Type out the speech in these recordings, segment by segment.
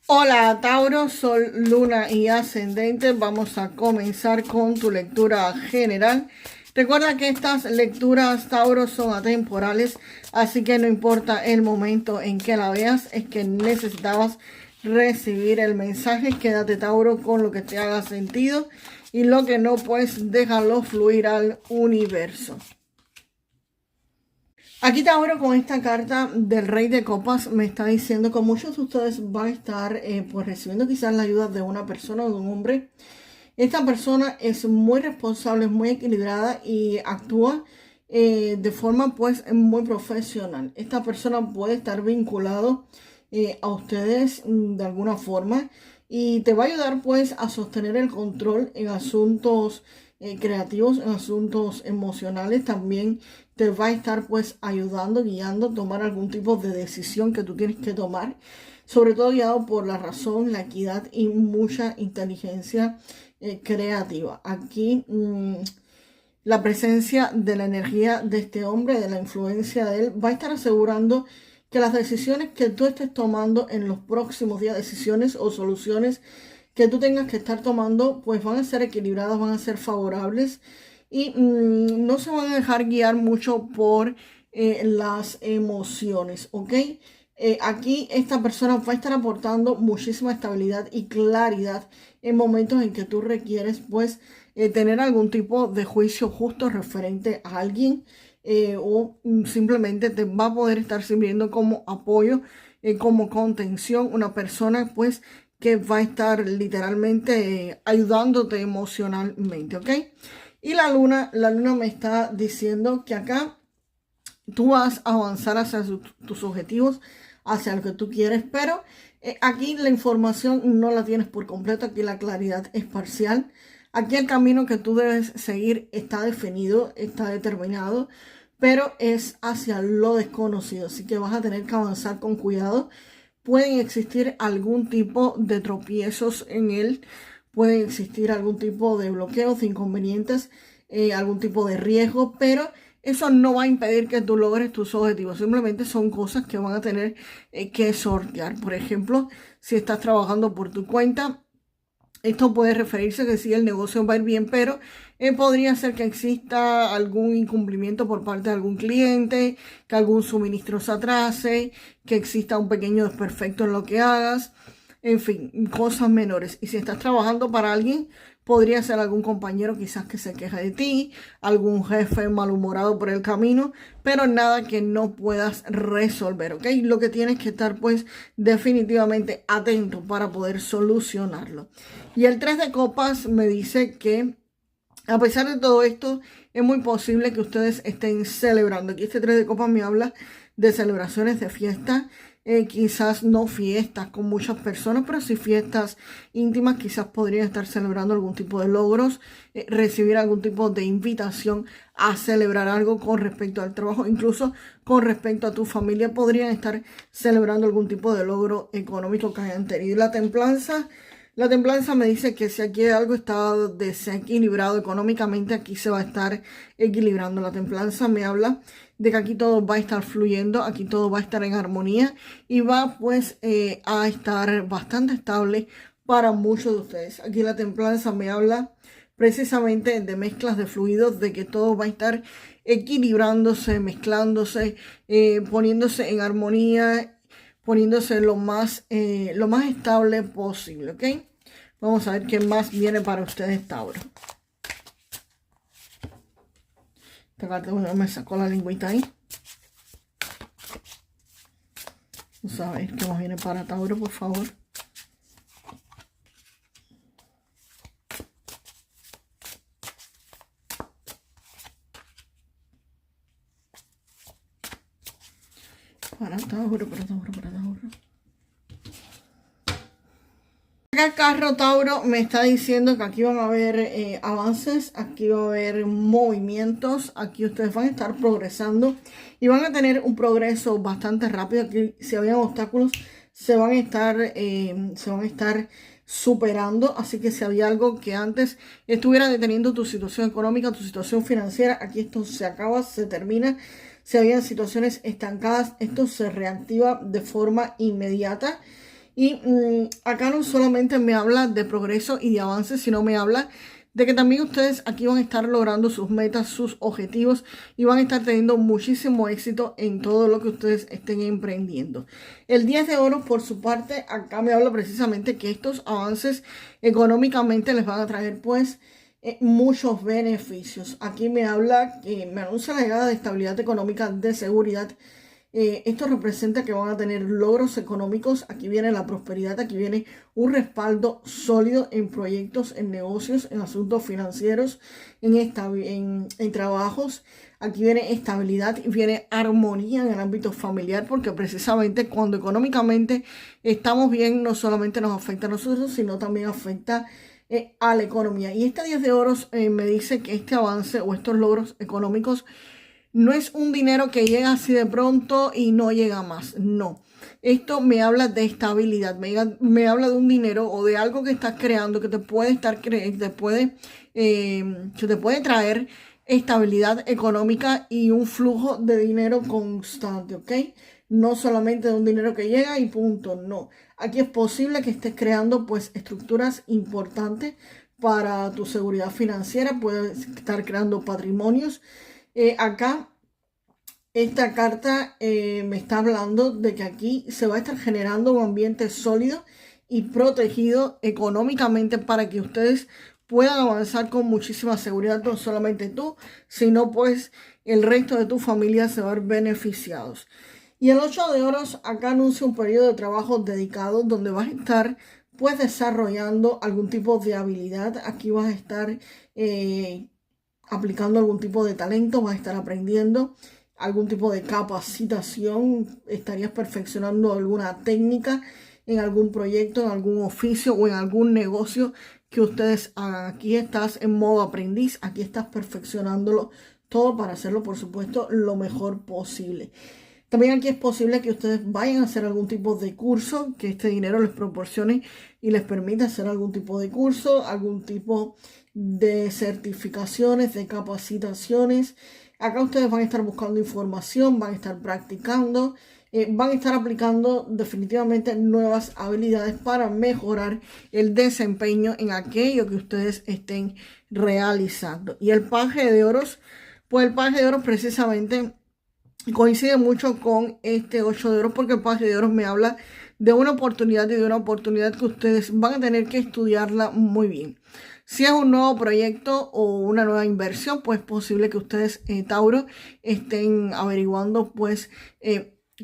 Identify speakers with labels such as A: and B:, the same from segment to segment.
A: Hola Tauro, Sol, Luna y Ascendente. Vamos a comenzar con tu lectura general. Recuerda que estas lecturas Tauro son atemporales, así que no importa el momento en que la veas, es que necesitabas recibir el mensaje. Quédate Tauro con lo que te haga sentido y lo que no, pues déjalo fluir al universo. Aquí Tauro, con esta carta del Rey de Copas, me está diciendo que muchos de ustedes van a estar pues recibiendo quizás la ayuda de una persona o de un hombre. Esta persona es muy responsable, es muy equilibrada y actúa de forma pues muy profesional. Esta persona puede estar vinculado a ustedes de alguna forma y te va a ayudar pues a sostener el control en asuntos creativos, en asuntos emocionales. También te va a estar pues ayudando, guiando a tomar algún tipo de decisión que tú tienes que tomar, sobre todo guiado por la razón, la equidad y mucha inteligencia creativa. Aquí la presencia de la energía de este hombre, de la influencia de él, va a estar asegurando que las decisiones que tú estés tomando en los próximos días, decisiones o soluciones que tú tengas que estar tomando, pues van a ser equilibradas, van a ser favorables y no se van a dejar guiar mucho por las emociones, ¿ok? Aquí esta persona va a estar aportando muchísima estabilidad y claridad en momentos en que tú requieres pues tener algún tipo de juicio justo referente a alguien o simplemente te va a poder estar sirviendo como apoyo, como contención, una persona pues que va a estar literalmente ayudándote emocionalmente, ¿ok? Y la luna me está diciendo que acá tú vas a avanzar hacia tus objetivos, hacia lo que tú quieres, pero aquí la información no la tienes por completo, aquí la claridad es parcial. Aquí el camino que tú debes seguir está definido, está determinado, pero es hacia lo desconocido, así que vas a tener que avanzar con cuidado. Pueden existir algún tipo de tropiezos en él, pueden existir algún tipo de bloqueos, de inconvenientes, algún tipo de riesgo, pero eso no va a impedir que tú logres tus objetivos. Simplemente son cosas que van a tener que sortear. Por ejemplo, si estás trabajando por tu cuenta, esto puede referirse a que sí, el negocio va a ir bien, pero podría ser que exista algún incumplimiento por parte de algún cliente, que algún suministro se atrase, que exista un pequeño desperfecto en lo que hagas, en fin, cosas menores. Y si estás trabajando para alguien, podría ser algún compañero quizás que se queja de ti, algún jefe malhumorado por el camino, pero nada que no puedas resolver, ¿ok? Lo que tienes que estar pues definitivamente atento para poder solucionarlo. Y el 3 de copas me dice que a pesar de todo esto, es muy posible que ustedes estén celebrando. Aquí este 3 de copas me habla de celebraciones, de fiestas. Quizás no fiestas con muchas personas, pero sí fiestas íntimas. Quizás podrían estar celebrando algún tipo de logros, recibir algún tipo de invitación a celebrar algo con respecto al trabajo, incluso con respecto a tu familia. Podrían estar celebrando algún tipo de logro económico que hayan tenido. La templanza me dice que si aquí algo está desequilibrado económicamente, aquí se va a estar equilibrando. La templanza me habla de que aquí todo va a estar fluyendo, aquí todo va a estar en armonía y va pues a estar bastante estable para muchos de ustedes. Aquí la templanza me habla precisamente de mezclas de fluidos, de que todo va a estar equilibrándose, mezclándose, poniéndose en armonía, poniéndose lo más estable posible, ¿ok? Vamos a ver qué más viene para ustedes, Tauro. Esta carta me sacó la lingüita ahí. Vamos a ver qué más viene para Tauro, por favor. Para Tauro. Acá el carro Tauro me está diciendo que aquí van a haber avances, aquí va a haber movimientos, aquí ustedes van a estar progresando y van a tener un progreso bastante rápido. Aquí si había obstáculos se van a estar superando, así que si había algo que antes estuviera deteniendo tu situación económica, tu situación financiera, aquí esto se acaba, se termina. Si habían situaciones estancadas, esto se reactiva de forma inmediata. Y acá no solamente me habla de progreso y de avance, sino me habla de que también ustedes aquí van a estar logrando sus metas, sus objetivos y van a estar teniendo muchísimo éxito en todo lo que ustedes estén emprendiendo. El 10 de oro, por su parte, acá me habla precisamente que estos avances económicamente les van a traer pues muchos beneficios. Aquí me habla que me anuncia la llegada de estabilidad económica, de seguridad. Esto representa que van a tener logros económicos. Aquí viene la prosperidad, aquí viene un respaldo sólido en proyectos, en negocios, en asuntos financieros, en trabajos. Aquí viene estabilidad y viene armonía en el ámbito familiar, porque precisamente cuando económicamente estamos bien, no solamente nos afecta a nosotros, sino también afecta a la economía. Y este 10 de oros me dice que este avance o estos logros económicos no es un dinero que llega así de pronto y no llega más. No. Esto me habla de estabilidad. Me habla de un dinero o de algo que estás creando que te puede que te puede traer estabilidad económica y un flujo de dinero constante, ¿ok? No solamente de un dinero que llega y punto. No. Aquí es posible que estés creando pues estructuras importantes para tu seguridad financiera. Puedes estar creando patrimonios. Acá esta carta me está hablando de que aquí se va a estar generando un ambiente sólido y protegido económicamente para que ustedes puedan avanzar con muchísima seguridad, no solamente tú, sino pues el resto de tu familia se va a ver beneficiados. Y el 8 de oros acá anuncia un periodo de trabajo dedicado donde vas a estar pues desarrollando algún tipo de habilidad. Aquí vas a estar aplicando algún tipo de talento, vas a estar aprendiendo algún tipo de capacitación, estarías perfeccionando alguna técnica en algún proyecto, en algún oficio o en algún negocio que ustedes hagan. Aquí estás en modo aprendiz, aquí estás perfeccionándolo todo para hacerlo, por supuesto, lo mejor posible. También aquí es posible que ustedes vayan a hacer algún tipo de curso, que este dinero les proporcione y les permita hacer algún tipo de curso, algún tipo de certificaciones, de capacitaciones. Acá ustedes van a estar buscando información, van a estar practicando, van a estar aplicando definitivamente nuevas habilidades para mejorar el desempeño en aquello que ustedes estén realizando. Y el paje de oros, pues el paje de oros precisamente coincide mucho con este 8 de oros, porque el paje de oros me habla de una oportunidad y de una oportunidad que ustedes van a tener que estudiarla muy bien. Si es un nuevo proyecto o una nueva inversión, pues es posible que ustedes, Tauro, estén averiguando pues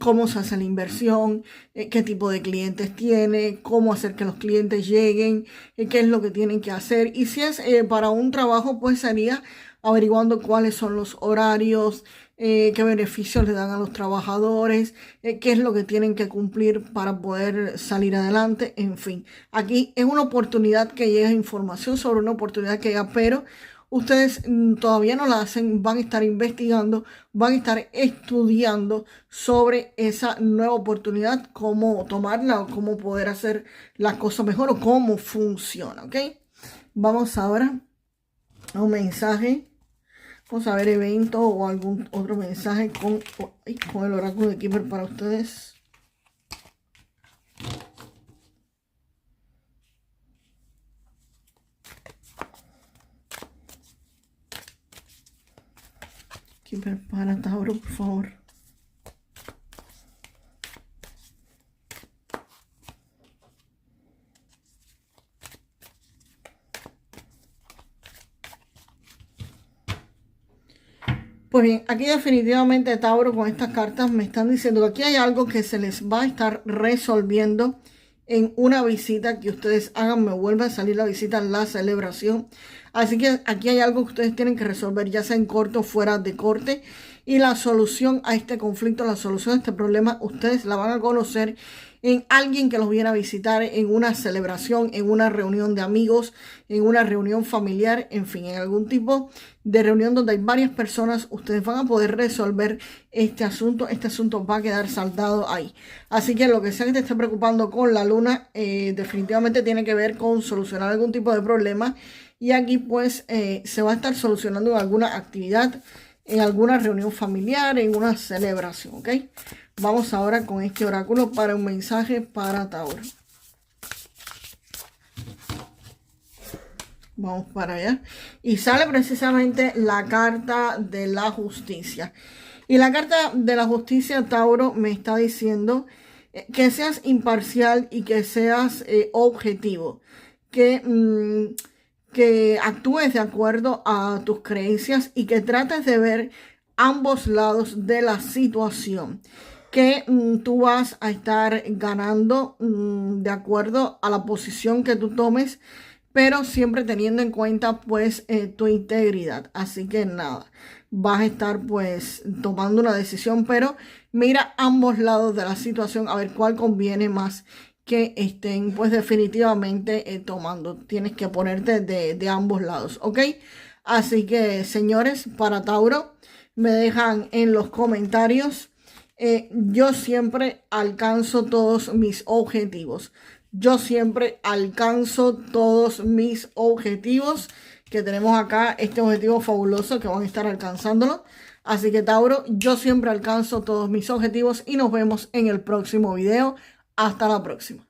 A: cómo se hace la inversión, qué tipo de clientes tiene, cómo hacer que los clientes lleguen, qué es lo que tienen que hacer. Y si es para un trabajo, pues sería averiguando cuáles son los horarios, qué beneficios le dan a los trabajadores, qué es lo que tienen que cumplir para poder salir adelante, en fin. Aquí es una oportunidad que llega información sobre una oportunidad que llega, pero ustedes todavía no la hacen, van a estar investigando, van a estar estudiando sobre esa nueva oportunidad, cómo tomarla o cómo poder hacer las cosas mejor o cómo funciona, ¿ok? Vamos ahora a un mensaje. Vamos a ver evento o algún otro mensaje con el oráculo de Keeper para ustedes. Keeper para Tauro, por favor. Pues bien, aquí definitivamente Tauro con estas cartas me están diciendo que aquí hay algo que se les va a estar resolviendo en una visita que ustedes hagan. Me vuelve a salir la visita, la celebración. Así que aquí hay algo que ustedes tienen que resolver, ya sea en corte o fuera de corte. Y la solución a este conflicto, la solución a este problema, ustedes la van a conocer en alguien que los viene a visitar, en una celebración, en una reunión de amigos, en una reunión familiar, en fin, en algún tipo de reunión donde hay varias personas. Ustedes van a poder resolver este asunto. Este asunto va a quedar saldado ahí. Así que lo que sea que te esté preocupando con la luna, definitivamente tiene que ver con solucionar algún tipo de problema. Y aquí pues se va a estar solucionando en alguna actividad, en alguna reunión familiar, en una celebración, ¿ok? Vamos ahora con este oráculo para un mensaje para Tauro. Vamos para allá. Y sale precisamente la carta de la justicia. Y la carta de la justicia, Tauro, me está diciendo que seas imparcial y que seas objetivo. Que actúes de acuerdo a tus creencias y que trates de ver ambos lados de la situación. Que tú vas a estar ganando de acuerdo a la posición que tú tomes, pero siempre teniendo en cuenta pues tu integridad. Así que nada, vas a estar pues tomando una decisión, pero mira ambos lados de la situación a ver cuál conviene más que estén pues definitivamente tomando. Tienes que ponerte de ambos lados, ¿ok? Así que señores, para Tauro, me dejan en los comentarios. Yo siempre alcanzo todos mis objetivos. Yo siempre alcanzo todos mis objetivos que tenemos acá, este objetivo fabuloso que van a estar alcanzándolo. Así que Tauro, yo siempre alcanzo todos mis objetivos y nos vemos en el próximo video. Hasta la próxima.